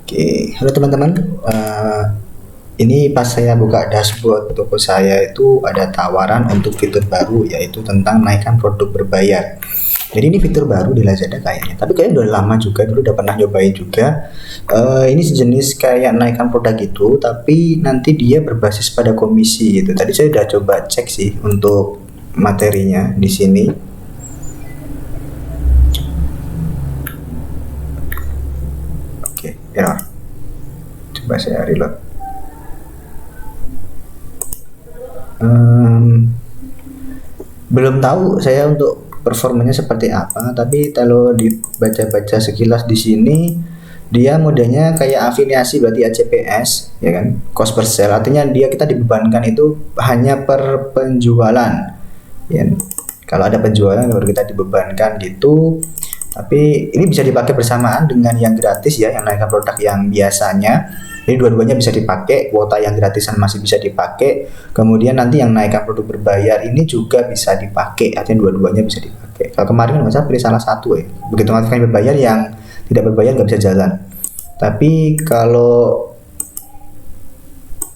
Oke, halo teman-teman. Ini pas saya buka dashboard toko saya itu ada tawaran untuk fitur baru yaitu tentang naikkan produk berbayar. Jadi ini fitur baru di Lazada kayaknya, tapi kayaknya udah lama juga, dulu udah pernah nyobain juga. Ini sejenis kayak naikkan produk gitu, tapi nanti dia berbasis pada komisi gitu. Tadi saya udah coba cek sih untuk materinya di sini. Oke, error. Coba saya reload. Belum tahu saya untuk performanya seperti apa, tapi kalau dibaca-baca sekilas di sini dia modelnya kayak afiliasi, berarti ACPS ya kan, cost per sale, artinya kita dibebankan itu hanya per penjualan ya. Kalau ada penjualan baru kita dibebankan gitu. Tapi ini bisa dipakai bersamaan dengan yang gratis ya, yang naikkan produk yang biasanya. Jadi dua-duanya bisa dipakai, kuota yang gratisan masih bisa dipakai. Kemudian nanti yang naikkan produk berbayar ini juga bisa dipakai, artinya dua-duanya bisa dipakai. Kalau kemarin nggak salah pilih salah satu ya. Begitu naikkan berbayar, yang tidak berbayar nggak bisa jalan. Tapi kalau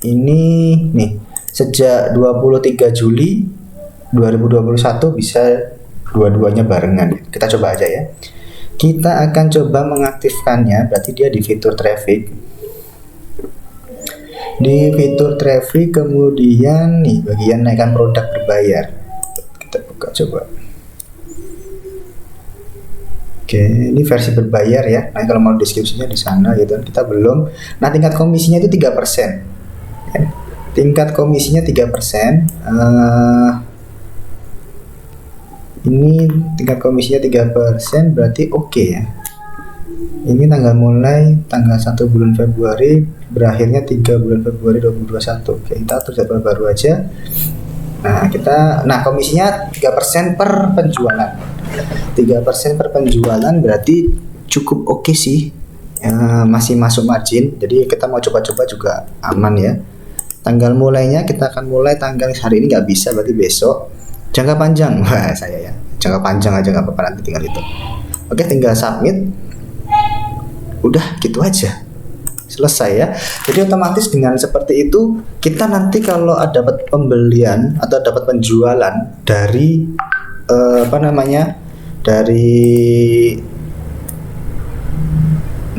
ini nih, sejak 23 Juli 2021 bisa dua-duanya barengan. Kita coba aja ya. Kita akan coba mengaktifkannya, berarti dia di fitur traffic. Di fitur traffic kemudian nih bagian naikkan produk berbayar. Kita buka coba. Oke, ini versi berbayar ya. Nah, kalau mau deskripsinya di sana gitu. Kita belum. Nah, tingkat komisinya itu 3%. Ya. Tingkat komisinya 3%. Ini tingkat komisinya 3%, berarti oke ya. Ini tanggal mulai tanggal 1 bulan Februari, berakhirnya 3 bulan Februari 2021. Oke, kita atur jadwal baru aja. Nah, komisinya 3% per penjualan. 3% per penjualan berarti cukup oke sih. Masih masuk margin. Jadi kita mau coba-coba juga aman ya. Tanggal mulainya kita akan mulai tanggal hari ini nggak bisa, berarti besok. Jangka panjang, wah saya ya. Jangka panjang aja nggak apa-apa, nanti tinggal itu. Oke, tinggal submit. Udah gitu aja, selesai ya. Jadi otomatis dengan seperti itu kita nanti kalau dapat pembelian atau dapat penjualan dari dari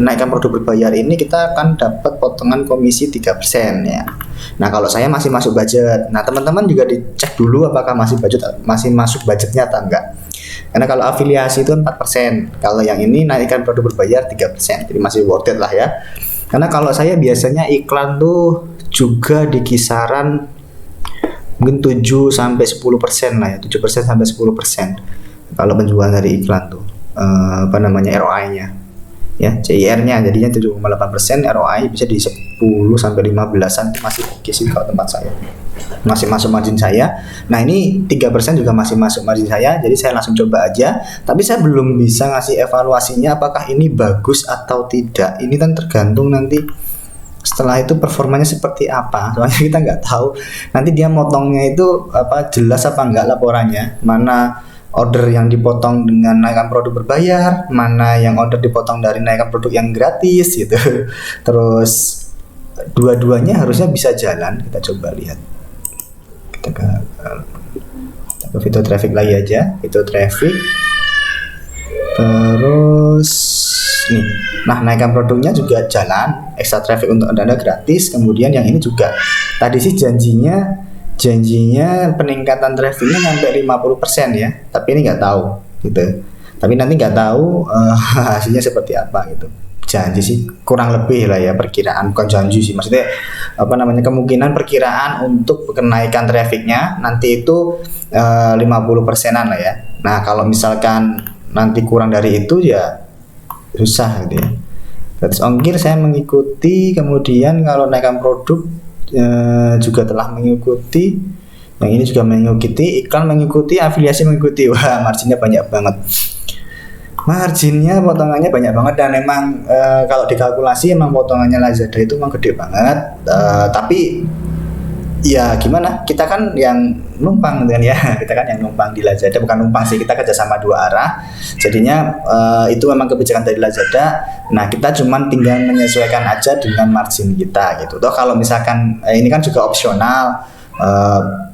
naikkan produk berbayar ini, kita akan dapat potongan komisi 3% ya. Nah, kalau saya masih masuk budget. Nah, teman-teman juga dicek dulu apakah masih masuk budgetnya atau enggak. Karena kalau afiliasi itu 4%, kalau yang ini naikkan produk berbayar 3%. Jadi masih worth it lah ya. Karena kalau saya biasanya iklan tuh juga di kisaran mungkin 7 sampai 10% lah ya, 7% sampai 10%. Kalau penjualan dari iklan tuh ROI-nya. Ya, CIR-nya jadinya 7,8%, ROI bisa di 10 sampai 15-an, masih oke sih kalau tempat saya. Masih masuk margin saya. Nah, ini 3% juga masih masuk margin saya, jadi saya langsung coba aja. Tapi saya belum bisa ngasih evaluasinya apakah ini bagus atau tidak. Ini kan tergantung nanti setelah itu performanya seperti apa. Soalnya kita nggak tahu nanti dia motongnya itu jelas apa enggak laporannya. Mana order yang dipotong dengan naikkan produk berbayar, mana yang order dipotong dari naikkan produk yang gratis gitu. Terus dua-duanya harusnya bisa jalan. Kita coba lihat. Kita ke fitur traffic lagi aja, fitur traffic. Terus nih, nah naikkan produknya juga jalan, extra traffic untuk Anda gratis. Kemudian yang ini juga tadi sih janjinya peningkatan trafficnya sampai 50% ya, tapi ini nggak tahu gitu. Tapi nanti nggak tahu hasilnya seperti apa gitu. Janji sih kurang lebih lah ya, perkiraan, bukan janji sih, maksudnya kemungkinan perkiraan untuk kenaikan trafficnya nanti itu 50%an lah ya. Nah, kalau misalkan nanti kurang dari itu ya susah gitu ya. Terus ongkir saya mengikuti, kemudian kalau naikkan produk juga telah mengikuti, yang ini juga mengikuti, iklan mengikuti, afiliasi mengikuti. Wah, marginnya banyak banget. Marginnya, potongannya banyak banget, dan emang kalau dikalkulasi emang potongannya Lazada itu emang gede banget. Tapi ya gimana, kita kan yang numpang dengan ya kita kan yang numpang di Lazada, bukan numpang sih, kita kerjasama dua arah. Jadinya itu memang kebijakan dari Lazada. Nah kita cuman tinggal menyesuaikan aja dengan margin kita gitu. Toh kalau misalkan ini kan juga opsional,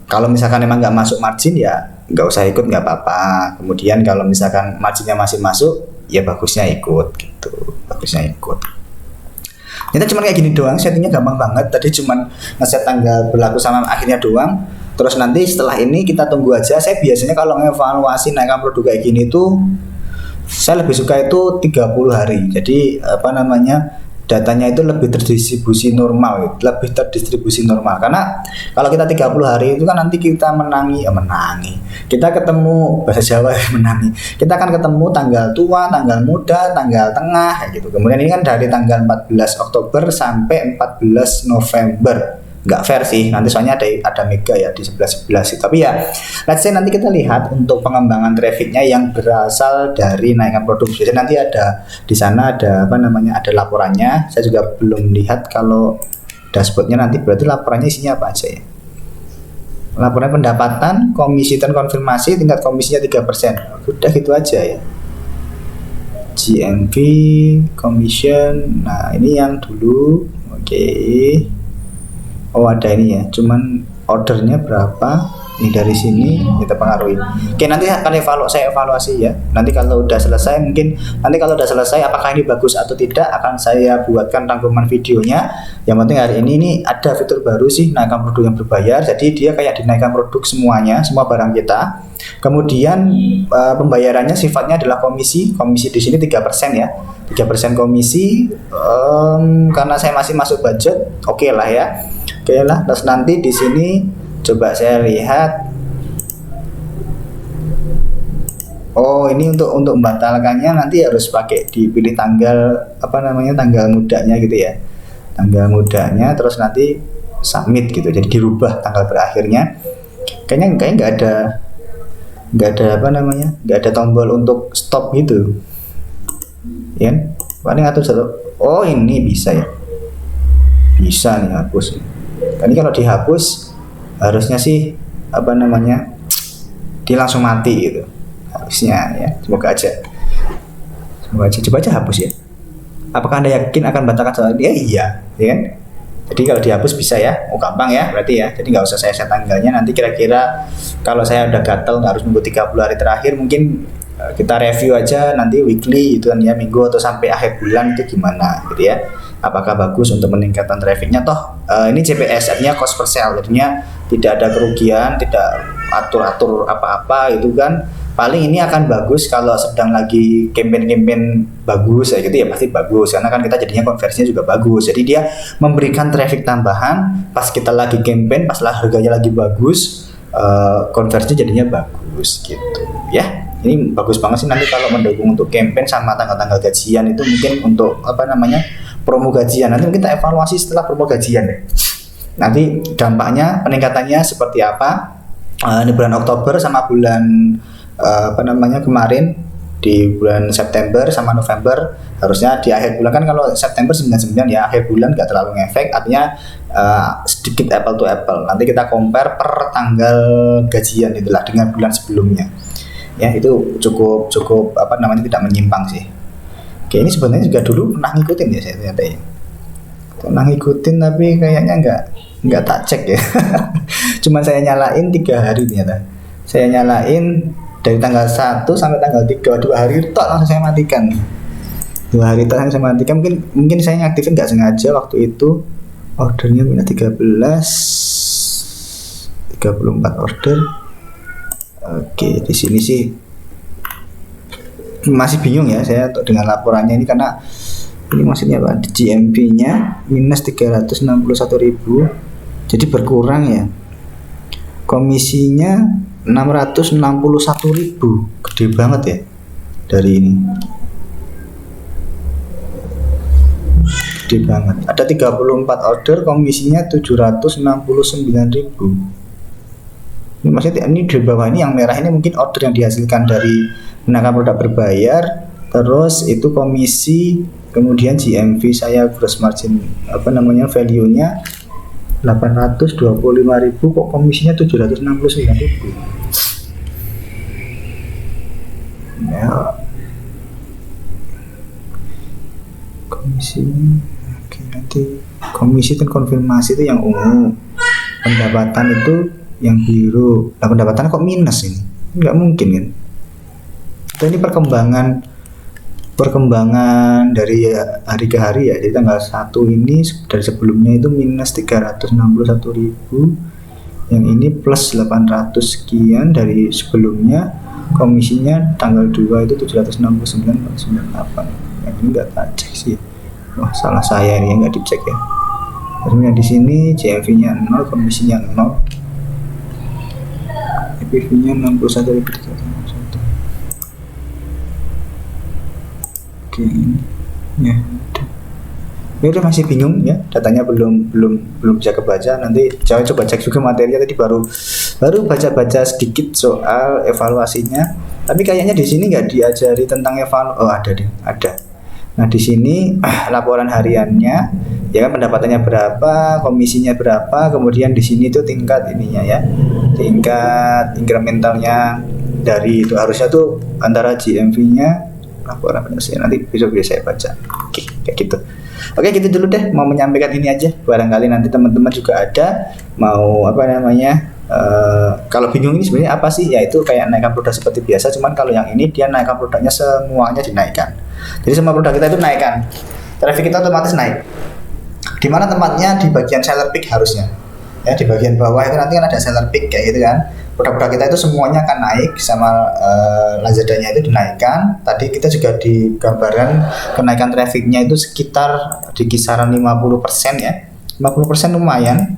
kalau misalkan emang nggak masuk margin ya nggak usah ikut, nggak apa-apa. Kemudian kalau misalkan marginnya masih masuk ya bagusnya ikut gitu, bagusnya ikut. Kita cuma kayak gini doang, settingnya gampang banget. Tadi cuma ngeset tanggal berlaku sama akhirnya doang. Terus nanti setelah ini kita tunggu aja. Saya biasanya kalau ngevaluasi naikkan produk kayak gini tuh saya lebih suka itu 30 hari. Jadi apa namanya, datanya itu lebih terdistribusi normal, lebih terdistribusi normal. Karena kalau kita 30 hari itu kan nanti kita menangi. Kita ketemu bahasa Jawa menangi. Kita akan ketemu tanggal tua, tanggal muda, tanggal tengah gitu. Kemudian ini kan dari tanggal 14 Oktober sampai 14 November. Nggak fair sih, nanti soalnya ada mega ya di 11 sih. Tapi ya let's say nanti kita lihat untuk pengembangan trafficnya yang berasal dari naikkan produk. Jadi nanti ada di sana ada apa namanya, ada laporannya. Saya juga belum lihat kalau dashboardnya, nanti berarti laporannya isinya apa aja ya. Laporan pendapatan, komisi dan konfirmasi, tingkat komisinya 3%. Udah gitu aja ya. GMV, commission. Nah ini yang dulu. Oke. Oh ada ini ya, cuman ordernya berapa, ini dari sini kita pengaruhi. Oke, nanti akan saya evaluasi ya. Nanti kalau udah selesai, mungkin nanti kalau udah selesai apakah ini bagus atau tidak akan saya buatkan rangkuman videonya. Yang penting hari ini ada fitur baru sih, naikkan produk yang berbayar. Jadi dia kayak dinaikkan produk semuanya, semua barang kita. Kemudian pembayarannya sifatnya adalah komisi di sini 3% ya. 3% komisi, karena saya masih masuk budget, oke lah ya. Oke lah, terus nanti di sini coba saya lihat. Oh, ini untuk membatalkannya nanti harus pakai dipilih tanggal apa namanya, tanggal mudanya gitu ya. Tanggal mudanya, terus nanti submit gitu. Jadi dirubah tanggal berakhirnya. Kayaknya nggak ada apa namanya, nggak ada tombol untuk stop gitu. Ya, paling atur satu. Oh, ini bisa ya. Bisa nih hapus. Ini kalau dihapus harusnya sih apa namanya, dia langsung mati gitu harusnya ya. Semoga aja coba aja hapus ya. Apakah Anda yakin akan batalkan soal dia? Iya ya kan. Jadi kalau dihapus bisa ya. Oh gampang ya berarti ya. Jadi nggak usah saya set tanggalnya. Nanti kira-kira kalau saya udah gatel harus nunggu 30 hari terakhir, mungkin kita review aja nanti weekly itu kan ya, minggu atau sampai akhir bulan itu gimana gitu ya. Apakah bagus untuk meningkatkan trafficnya. Toh ini CPS, artinya cost per sale, jadinya tidak ada kerugian, tidak atur-atur apa-apa itu kan. Paling ini akan bagus kalau sedang lagi campaign bagus ya gitu ya, pasti bagus karena kan kita jadinya konversinya juga bagus. Jadi dia memberikan traffic tambahan pas kita lagi campaign, pas harganya lagi bagus, konversinya jadinya bagus gitu ya. Ini bagus banget sih nanti kalau mendukung untuk campaign sama tanggal-tanggal gajian itu, mungkin untuk apa namanya, promo gajian. Nanti kita evaluasi setelah promo gajian deh. Nanti dampaknya, peningkatannya seperti apa. Ini bulan Oktober sama bulan apa namanya kemarin di bulan September sama November, harusnya di akhir bulan kan, kalau September 99 ya, akhir bulan nggak terlalu ngefek, artinya sedikit apple to apple. Nanti kita compare per tanggal gajian itulah dengan bulan sebelumnya. Ya itu cukup apa namanya, tidak menyimpang sih. Oke, ini sebenarnya juga dulu pernah ngikutin ya saya ternyata ya. Pernah ngikutin tapi kayaknya nggak tak cek ya. Cuman saya nyalain 3 hari ternyata. Saya nyalain dari tanggal 1 sampai tanggal 3, 2 hari tok langsung saya matikan. 2 hari tok langsung saya matikan. Mungkin saya ngaktifin nggak sengaja waktu itu. Ordernya minta 34 order. Oke, di sini sih masih bingung ya saya dengan laporannya ini, karena ini maksudnya apa? GMV-nya minus 361.000, jadi berkurang ya. Komisinya 661.000, gede banget ya dari ini. Gede banget. Ada 34 order, komisinya 769.000. Ini maksudnya ini di bawah ini yang merah ini mungkin order yang dihasilkan dari menaikkan produk berbayar, terus itu komisi, kemudian GMV saya, gross margin apa namanya, value-nya 825.000 kok komisinya 769.000 ya. Komisi, oke, nanti komisi dan konfirmasi itu yang ungu, pendapatan itu yang biru. Nah, pendapatan kok minus ini? Nggak mungkin kan? Atau ini perkembangan dari hari ke hari ya. Jadi tanggal 1 ini dari sebelumnya itu minus 361.000, yang ini plus 800 sekian dari sebelumnya. Komisinya tanggal 2 itu 769,98. Yang ini nggak tak cek sih. Wah, salah saya ini nggak dicek ya. Terusnya di sini CFV-nya 0, komisinya 0, EPV-nya 61.361. Oke, ini ya. Ya udah, masih bingung ya, datanya belum bisa kebaca. Nanti saya coba cek juga materinya, tadi baru baca sedikit soal evaluasinya. Tapi kayaknya di sini nggak diajari tentang ada deh, ada. Nah, di sini laporan hariannya ya kan, pendapatannya berapa, komisinya berapa, kemudian di sini tuh tingkat ininya ya, tingkat incrementalnya dari itu harusnya tuh antara GMV-nya, laporan penelitian, nanti besok saya baca. Oke, kayak gitu. Oke, gitu dulu deh, mau menyampaikan ini aja. Barangkali nanti teman-teman juga ada mau kalau bingung ini sebenarnya apa sih? Ya itu kayak naikkan produk seperti biasa, cuman kalau yang ini dia naikkan produknya semuanya dinaikkan. Jadi semua produk kita itu naikkan, traffic kita otomatis naik. Di mana tempatnya? Di bagian seller pick harusnya. Ya, di bagian bawah itu nanti kan ada seller pick kayak gitu kan. Produk-produk kita itu semuanya akan naik, sama Lazadanya itu dinaikkan. Tadi kita juga di gambaran kenaikan trafficnya itu sekitar di kisaran 50% ya. 50% lumayan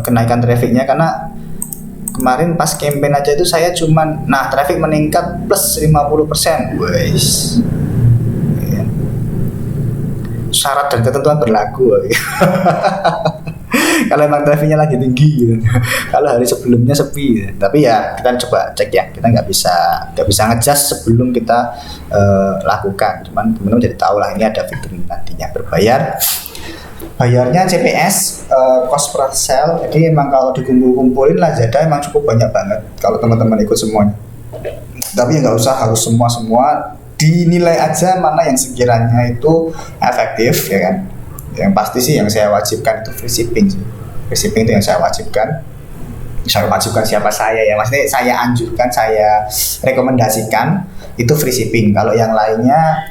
kenaikan trafficnya, karena kemarin pas campaign aja itu saya cuman traffic meningkat plus 50%. Wes. Ya. Syarat dan ketentuan berlaku. Kalau emang trafficnya lagi tinggi gitu. Kalau hari sebelumnya sepi gitu. Tapi ya kita coba cek ya, kita nggak bisa ngejudge sebelum kita lakukan. Cuman teman-teman jadi tahu lah, ini ada fitur nantinya berbayar. Bayarnya CPS, cost per sale. Jadi emang kalau dikumpulin Lazada emang cukup banyak banget kalau teman-teman ikut semuanya. Tapi nggak usah harus semua, dinilai aja mana yang sekiranya itu efektif ya kan. Yang pasti sih yang saya wajibkan itu free shipping sih. Free shipping itu yang saya wajibkan. Saya wajibkan siapa saya ya, maksudnya saya anjurkan, saya rekomendasikan itu free shipping. Kalau yang lainnya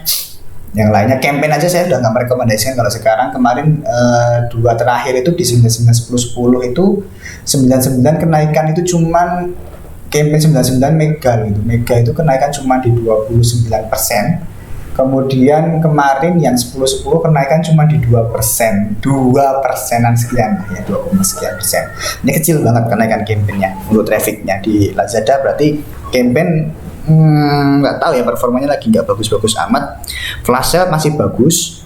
campaign aja saya udah nggak merekomendasikan. Kalau sekarang, kemarin 2 terakhir itu di 99 10 itu 99 kenaikan itu cuman campaign 99 mega gitu. Mega itu kenaikan cuma di 29%. Kemudian kemarin yang 10 kenaikan cuma di 2%, 2%an sekian ya, 2, sekian persen. Ini kecil banget kenaikan campaignnya untuk trafficnya di Lazada. Berarti campaign nggak tahu ya, performanya lagi nggak bagus-bagus amat. Flash sale masih bagus,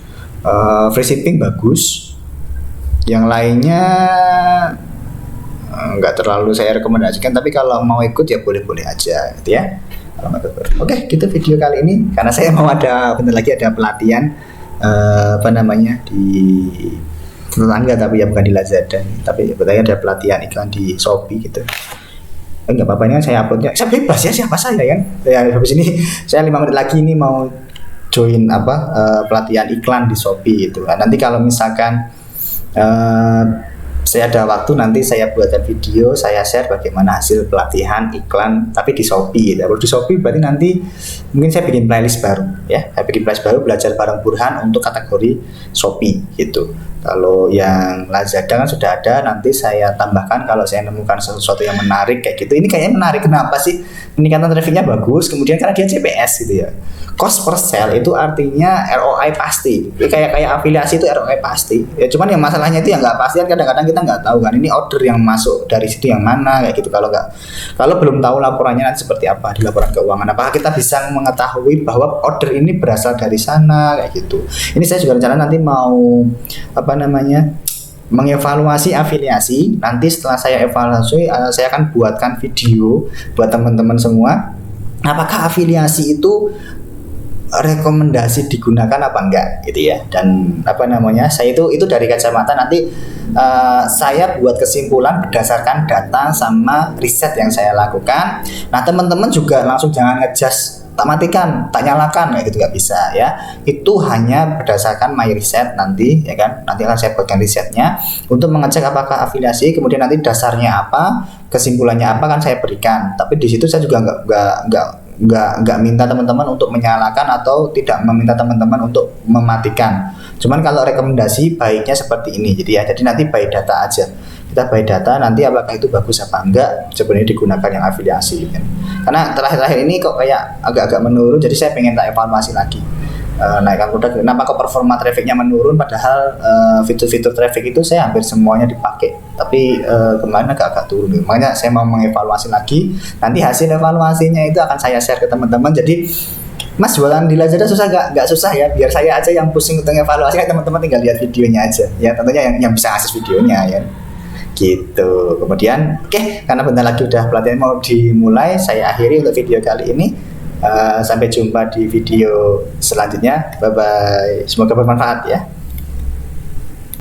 free shipping bagus. Yang lainnya nggak terlalu saya rekomendasikan, tapi kalau mau ikut ya boleh-boleh aja gitu ya. Oke, gitu video kali ini, karena saya mau bentar lagi ada pelatihan di tetangga, tapi ya bukan di Lazada, tapi betulnya ada pelatihan iklan di Shopee gitu. Enggak apa-apa, ini kan saya uploadnya, saya bebas ya, siapa saya kan ya. Habis ini saya 5 menit lagi ini mau join pelatihan iklan di Shopee gitu. Nah, nanti kalau misalkan saya ada waktu, nanti saya buatkan video, saya share bagaimana hasil pelatihan iklan tapi di Shopee gitu. Kalau di Shopee berarti nanti mungkin saya bikin playlist baru ya. Saya bikin playlist baru belajar bareng Burhan untuk kategori Shopee gitu. Kalau yang Lazada kan sudah ada, nanti saya tambahkan kalau saya nemukan sesuatu yang menarik kayak gitu. Ini kayaknya menarik, kenapa sih? Peningkatan trafficnya bagus, kemudian karena dia CPS gitu ya. Cost per sale itu artinya ROI pasti. Kayak afiliasi itu ROI pasti. Ya cuman yang masalahnya itu yang nggak pasti kan, kadang-kadang kita nggak tahu kan ini order yang masuk dari situ yang mana kayak gitu. Kalau belum tahu laporannya nanti seperti apa di laporan keuangan, apakah kita bisa mengetahui bahwa order ini berasal dari sana kayak gitu. Ini saya juga rencana nanti mau mengevaluasi afiliasi. Nanti setelah saya evaluasi, saya akan buatkan video buat teman-teman semua. Apakah afiliasi itu rekomendasi digunakan apa enggak gitu ya. Dan apa namanya, saya itu dari kacamata nanti saya buat kesimpulan berdasarkan data sama riset yang saya lakukan. Nah teman-teman juga langsung jangan ngejudge tak matikan, tak nyalakan kayak gitu, nggak bisa ya. Itu hanya berdasarkan my riset nanti ya kan. Nanti akan saya buatkan risetnya untuk mengecek apakah afiliasi, kemudian nanti dasarnya apa, kesimpulannya apa kan saya berikan. Tapi di situ saya juga nggak minta teman-teman untuk menyalakan atau tidak meminta teman-teman untuk mematikan. Cuman kalau rekomendasi baiknya seperti ini, jadi nanti by data aja, kita by data nanti apakah itu bagus apa enggak sebenarnya digunakan yang afiliasi kan. Karena terakhir-terakhir ini kok kayak agak-agak menurun, jadi saya pengen tak evaluasi lagi. Naikkan produk, kenapa kok performa trafficnya menurun, padahal fitur-fitur traffic itu saya hampir semuanya dipakai, tapi kemarin agak-agak turun. Makanya saya mau mengevaluasi lagi, nanti hasil evaluasinya itu akan saya share ke teman-teman. Jadi Mas jualan di Lazada susah nggak susah ya, biar saya aja yang pusing untuk evaluasi, teman-teman tinggal lihat videonya aja ya, tentunya yang bisa akses videonya ya gitu. Kemudian karena bentar lagi udah pelatihan mau dimulai, saya akhiri untuk video kali ini. Sampai jumpa di video selanjutnya. Bye bye. Semoga bermanfaat ya.